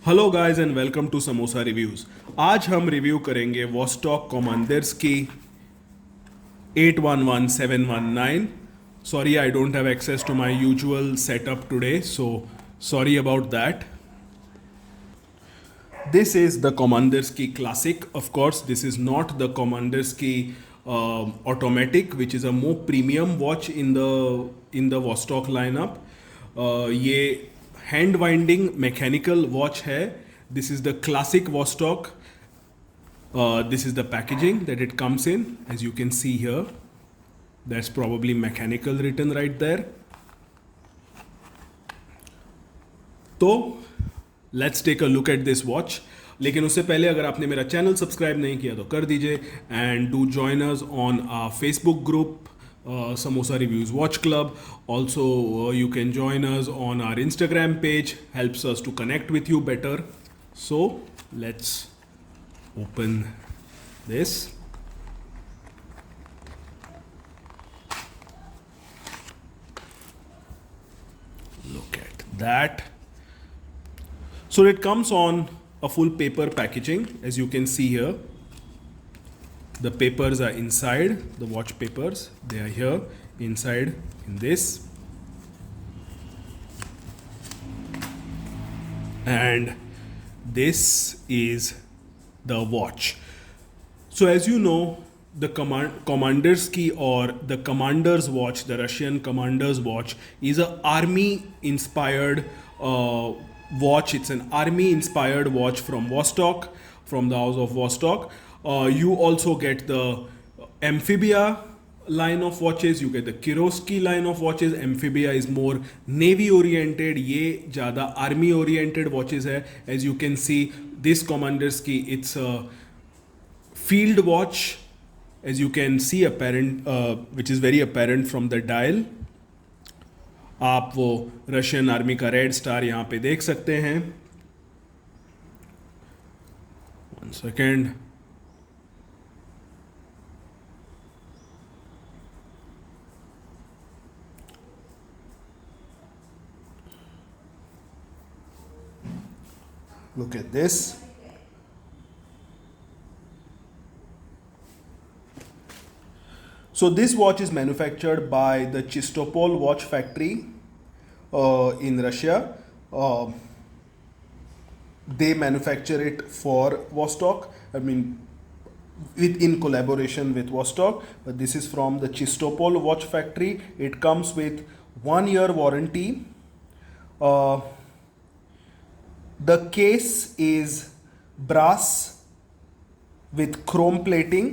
Hello guys and welcome to Samosa Reviews. आज हम review करेंगे वॉस्टॉक कमांडर्स की 811719। Sorry I don't have access to my usual setup today, so sorry about that. This is the Commander's Key Classic. Of course, this is not the Commander's Key Automatic, which is a more premium watch in the Vostok lineup. ये hand winding mechanical watch है. This is the classic Vostok. This is the packaging that it comes in. As you can see here, there's probably mechanical written right there. तो let's take a look at this watch. लेकिन उससे पहले अगर आपने मेरा channel subscribe नहीं किया तो कर दीजिए and do join us on our Facebook group Samosa Reviews Watch Club. Also, you can join us on our Instagram page, helps us to connect with you better. So, let's open this. Look at that. So it comes on a full paper packaging, as you can see here. The papers are inside, the watch papers, they are here inside in this. And this is the watch. So as you know, the commander's key or the commander's watch, the Russian commander's watch, is a army inspired watch. It's an army inspired watch from Vostok, from the house of Vostok. You also get the Amphibia line of watches, you get the Kirovsky line of watches. Amphibia is more navy oriented, ये ज़्यादा army oriented watches है. As you can see, this commander's key, it's a field watch, as you can see apparent, which is very apparent from the dial. आप वो Russian army का red star यहाँ पे देख सकते हैं. 1 second. Look at this. So this watch is manufactured by the Chistopol watch factory in Russia. They manufacture it for Vostok. I mean, in collaboration with Vostok. But this is from the Chistopol watch factory. It comes with 1 year warranty. The case is brass with chrome plating.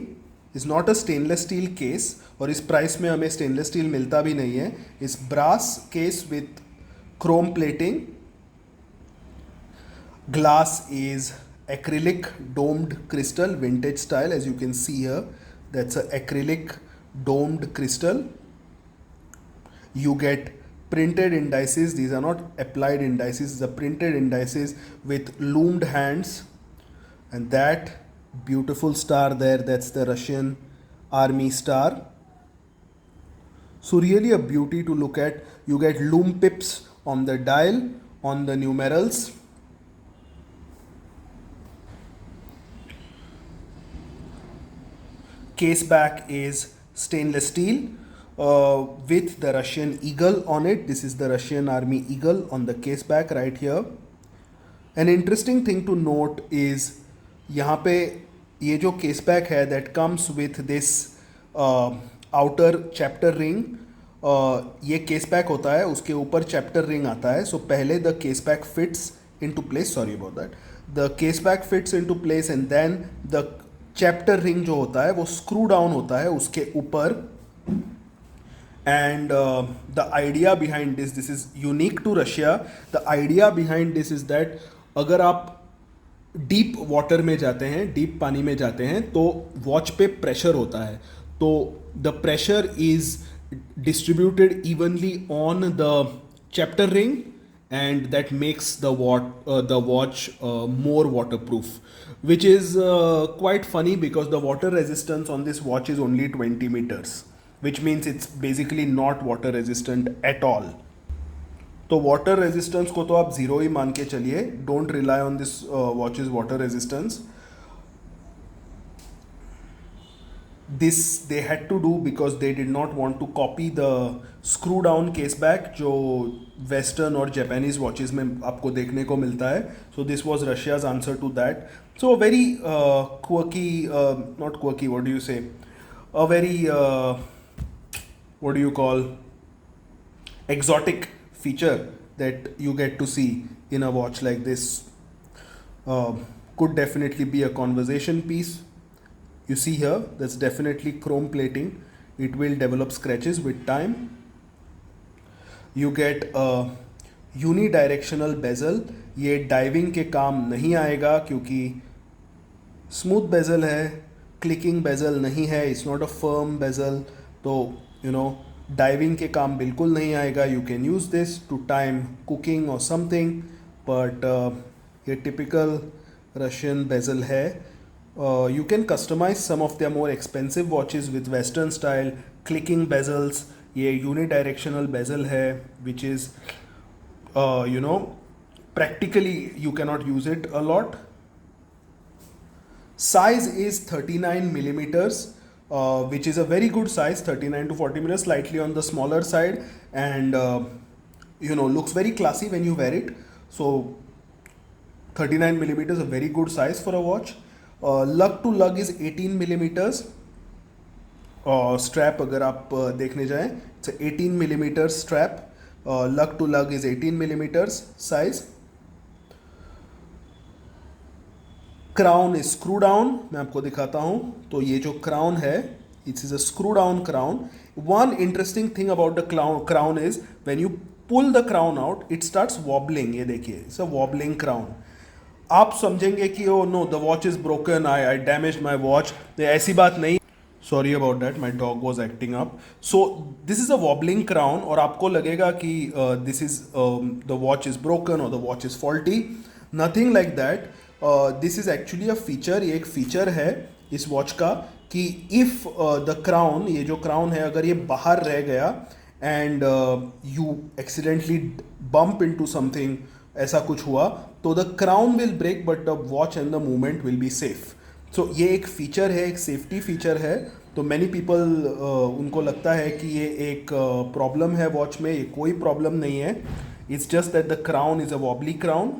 Is not a stainless steel case, और इस price में हमें stainless steel मिलता भी नहीं है. इस brass case with chrome plating. Glass is acrylic domed crystal, vintage style, as you can see here. That's a acrylic domed crystal. You get printed indices. These are not applied indices, the printed indices with loomed hands. And that beautiful star there, that's the Russian army star. So really a beauty to look at. You get loom pips on the dial, on the numerals. Case back is stainless steel with the Russian eagle on it. This is the Russian army eagle on the case back right here. An interesting thing to note is यहाँ पे ये जो case back है that comes with this outer chapter ring. ये case back होता है, उसके ऊपर चैप्टर रिंग आता है. सो पहले the case back fits into place, sorry about that, the case back fits into place and then the chapter ring जो होता है वो स्क्रू डाउन होता है उसके ऊपर. And the idea behind this is unique to Russia. The idea behind this is that अगर आप डीप वाटर में जाते हैं, डीप पानी में जाते हैं, तो वॉच पे प्रेशर होता है. तो the pressure is distributed evenly on the chapter ring and that makes the watch more waterproof, which is quite funny because the water resistance on this watch is only 20 meters, which means it's basically not water resistant at all. तो water resistance को तो आप zero ही मान के चलिए, don't rely on this watch is water resistance. This they had to do because they did not want to copy the screw down case back जो western और Japanese watches में आपको देखने को मिलता है. So this was Russia's answer to that. So a very quirky, not quirky, what do you say, a very what do you call, exotic feature that you get to see in a watch like this. Could definitely be a conversation piece. You see here, that's definitely chrome plating. It will develop scratches with time. You get a unidirectional bezel. ये diving के काम नहीं आएगा क्योंकि smooth bezel है, clicking bezel नहीं है, it's not a firm bezel. तो यू नो डाइविंग के काम बिल्कुल नहीं आएगा. You can use this to time cooking और समथिंग, बट ये टिपिकल रशियन बेजल है. You can customize some of their more expensive watches with western style clicking bezels. ये unidirectional bezel है which is you know, practically you cannot use it a lot. Size is 39 millimeters, which is a very good size. 39 to 40 millimeters, slightly on the smaller side, and you know, looks very classy when you wear it. So 39 millimeters, a very good size for a watch. Lug to lug is 18 millimetres. Strap अगर आप देखने जाएं, it's 18 millimetre strap. Lug to lug is 18 millimetres size. Crown is screw down. मैं आपको दिखाता हूं. तो ये जो क्राउन है, it's is a screw down crown. One interesting thing about the crown is when you pull the crown out, it starts wobbling. ये देखिए, इट्स अ वॉबलिंग क्राउन. आप समझेंगे कि oh no, the watch is broken, I damage my watch. ऐसी बात नहीं. Sorry about that, my dog was acting up. So this is a wobbling crown, और आपको लगेगा कि this is the watch is broken और the watch is faulty. Nothing like that. This is actually a feature. ये एक feature है इस watch का कि इफ़ द क्राउन, ये जो क्राउन है, अगर ये बाहर रह गया and you accidentally bump into something, ऐसा कुछ हुआ, तो the crown will break but the watch and the movement will be safe. So ये एक फीचर है, एक सेफ्टी फीचर है. तो मैनी पीपल उनको लगता है कि ये एक प्रॉब्लम है वॉच में. ये कोई प्रॉब्लम नहीं है. It's just that the crown is a wobbly crown,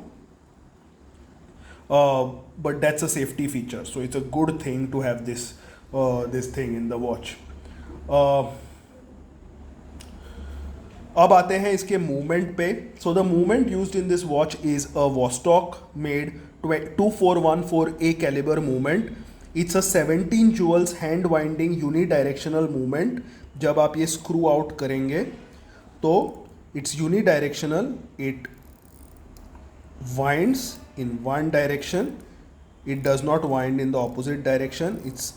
but that's a safety feature. So it's a good thing to have this thing in the watch. अब आते हैं इसके मूवमेंट पे. So the movement used in this watch is a Vostok made 2414A calibre movement. It's a 17 jewels hand winding unidirectional movement. जब आप ये screw out करेंगे तो it's unidirectional. It winds in one direction. It does not wind in the opposite direction. It's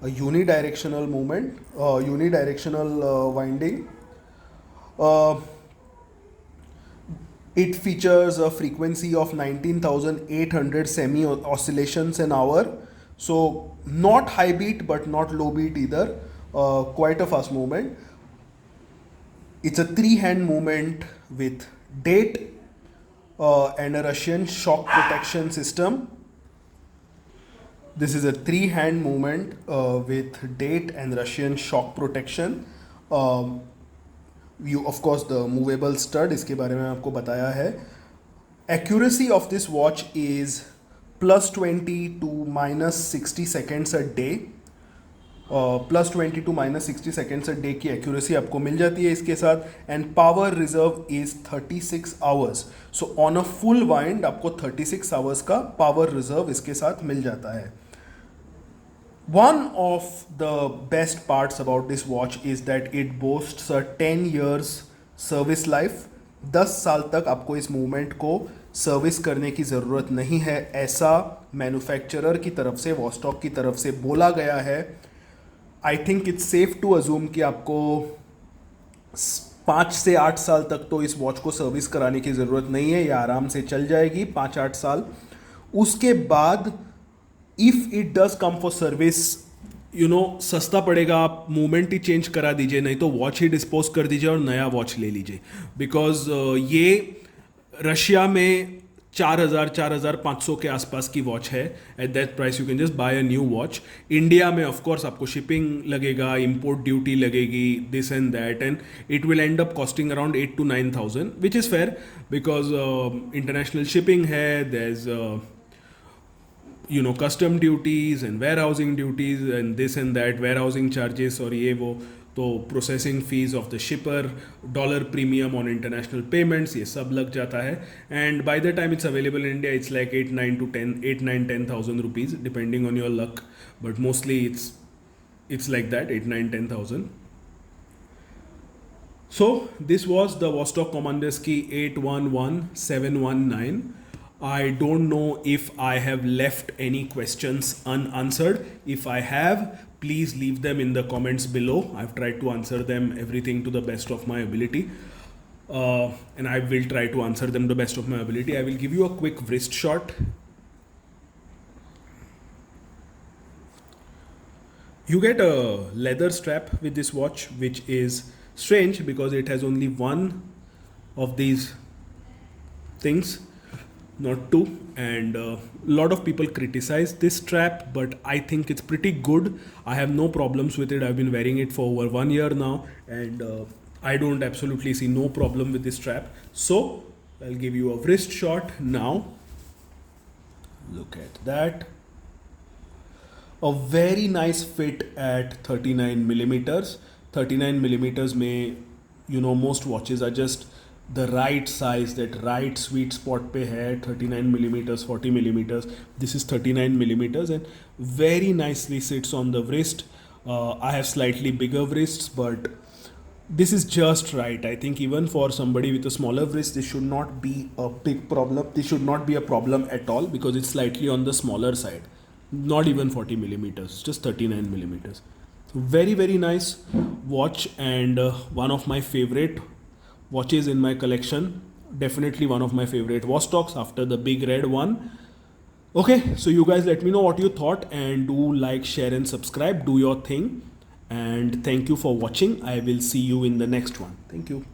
a unidirectional movement, unidirectional winding. It features a frequency of 19,800 semi oscillations an hour. So not high beat but not low beat either. Quite a fast movement. It's a three-hand movement with date and a Russian shock protection system. This is a three-hand movement with date and Russian shock protection. You, of course, the movable stud, इसके बारे में आपको बताया है. Accuracy of this watch is +20 to -60 seconds a day. +20 to -60 seconds a day की accuracy आपको मिल जाती है इसके साथ. And power reserve is 36 hours. So on a full wind आपको 36 hours का power reserve इसके साथ मिल जाता है. One of the best parts about this watch is that it boasts a 10 years service life. 10 साल तक आपको इस मूवमेंट को सर्विस करने की ज़रूरत नहीं है, ऐसा मैन्युफैक्चरर की तरफ से, वॉस्टॉक की तरफ से बोला गया है. I think it's safe to assume कि आपको 5 से 8 साल तक तो इस वॉच को सर्विस कराने की ज़रूरत नहीं है. ये आराम से चल जाएगी 5-8 साल. उसके बाद if it does come for service सस्ता पड़ेगा, आप मूवमेंट ही चेंज करा दीजिए, नहीं तो वॉच ही डिस्पोज कर दीजिए और नया वॉच ले लीजिए। बिकॉज ये रशिया में 4,000 4,500 के आसपास की वॉच है। At that price you can just buy a new watch. India में ऑफ कोर्स आपको शिपिंग लगेगा, इंपोर्ट ड्यूटी लगेगी, this and that, and it will end up costing around 8 to 9,000, which is fair because international shipping है, there is custom duties and warehousing duties and this and that, warehousing charges और ये वो, तो processing fees of the शिपर, dollar premium on international payments, ये सब लग जाता है। And by the time it's available in India it's like 8 9 10 rupees depending on your luck, but mostly it's like that, 8 9 10,000. So this was the Vostok Commanderski 811719. I don't know if I have left any questions unanswered. If I have, please leave them in the comments below. I've tried to answer them everything to the best of my ability. And I will try to answer them to the best of my ability. I will give you a quick wrist shot. You get a leather strap with this watch, which is strange because it has only one of these things, not two, and a lot of people criticize this strap, but I think it's pretty good. I have no problems with it. I've been wearing it for over 1 year now, and I don't absolutely see no problem with this strap. So I'll give you a wrist shot now. Look at that. A very nice fit at 39 millimeters. 39 millimeters में, most watches are just the right size, that right sweet spot पे है, 39 millimeters, 40 millimeters. This is 39 millimeters and very nicely sits on the wrist. I have slightly bigger wrists, but this is just right. I think even for somebody with a smaller wrist, this should not be a big problem. This should not be a problem at all because it's slightly on the smaller side. Not even 40 millimeters, just 39 millimeters. Very, very nice watch, and one of my favorite watches in my collection. Definitely one of my favorite Vostoks after the big red one. Okay, so you guys let me know what you thought, and do like, share and subscribe. Do your thing, and thank you for watching. I will see you in the next one. Thank you.